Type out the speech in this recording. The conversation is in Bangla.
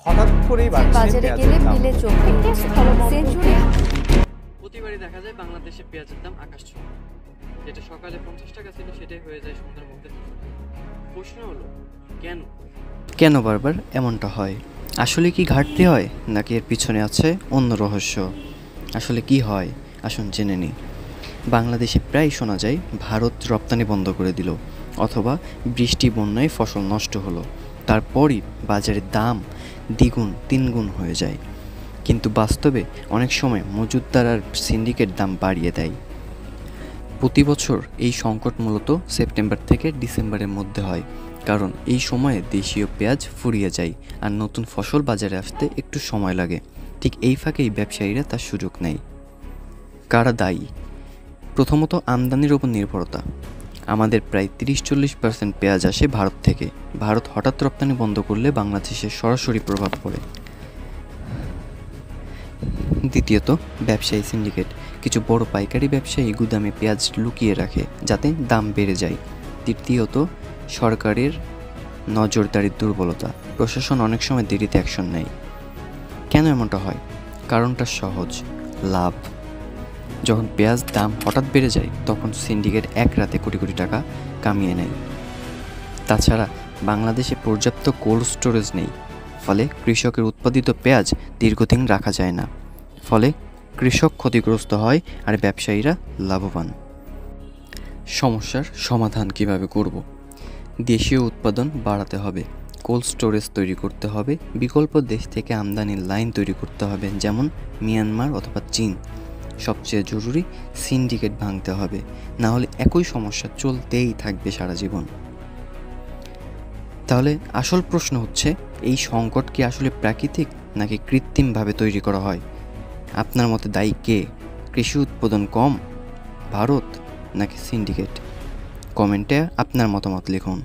হঠাৎ করেই বাড়ছে বাজারে পেঁয়াজের গেলে দাম। মিলে চোখে সেঞ্চুরি প্রতিবারই দেখা যায় বাংলাদেশে পেঁয়াজের দাম আকাশ ছোঁয়া। যেটা সকালে 50 টাকা ছিল সেটাই হয়ে যায় সন্ধ্যার মধ্যে 30 টাকা। প্রশ্ন হলো কেন? কেন বারবার এমনটা হয়? আসলে কি ঘাটতি হয়, নাকি এর পিছনে আছে অন্য রহস্য? আসলে কি হয় আসুন জেনে নিই। বাংলাদেশে প্রায় শোনা যায় ভারত রপ্তানি বন্ধ করে দিল, অথবা বৃষ্টি বন্যায় ফসল নষ্ট হলো, তারপরই বাজারে দাম দ্বিগুণ তিনগুণ হয়ে যায়। কিন্তু বাস্তবে অনেক সময় মজুতদার আর সিন্ডিকেট দাম বাড়িয়ে দেয়। প্রতি বছর এই সংকট মূলত সেপ্টেম্বর থেকে ডিসেম্বরের মধ্যে হয়, কারণ এই সময়ে দেশীয় পেঁয়াজ ফুরিয়ে যায় আর নতুন ফসল বাজারে আসতে একটু সময় লাগে। ঠিক এই ফাঁকেই ব্যবসায়ীরা তার সুযোগ নেয়। কারা দায়ী? প্রথমত আমদানির ওপর নির্ভরতা। আমাদের প্রায় 30-40% পেঁয়াজ আসে ভারত থেকে। ভারত হঠাৎ রপ্তানি বন্ধ করলে বাংলাদেশে সরাসরি প্রভাব পড়ে। দ্বিতীয়ত ব্যবসায়ী সিন্ডিকেট। কিছু বড় পাইকারি ব্যবসায়ী গুদামে পেঁয়াজ লুকিয়ে রাখে যাতে দাম বেড়ে যায়। তৃতীয়ত সরকারের নজরদারির দুর্বলতা। প্রশাসন অনেক সময় দেরিতে অ্যাকশন নেয়। কেন এমনটা হয়? কারণটা সহজ, লাভ। যখন পেঁয়াজ দাম হঠাৎ বেড়ে যায় তখন সিন্ডিকেট এক রাতে কোটি কোটি টাকা কামিয়ে নেয়। তাছাড়া বাংলাদেশে পর্যাপ্ত কোল্ড স্টোরেজ নেই, ফলে কৃষকের উৎপাদিত পেঁয়াজ দীর্ঘদিন রাখা যায় না। ফলে কৃষক ক্ষতিগ্রস্ত হয় আর ব্যবসায়ীরা লাভবান। সমস্যার সমাধান কিভাবে করব? দেশীয় উৎপাদন বাড়াতে হবে, কোল্ড স্টোরেজ তৈরি করতে হবে, বিকল্প দেশ থেকে আমদানির লাইন তৈরি করতে হবে, যেমন মিয়ানমার অথবা চীন। সবচেয়ে জরুরি, সিন্ডিকেট ভাঙতে হবে, না হলে একই সমস্যা চলতেই থাকবে সারা জীবন। তাহলে আসল প্রশ্ন হচ্ছে, এই সংকট কি আসলে প্রাকৃতিক নাকি কৃত্রিমভাবে তৈরি করা হয়? আপনার মতে দায়ী কে? কৃষি উৎপাদন কম, ভারত, নাকি সিন্ডিকেট? কমেন্টে আপনার মতামত লিখুন।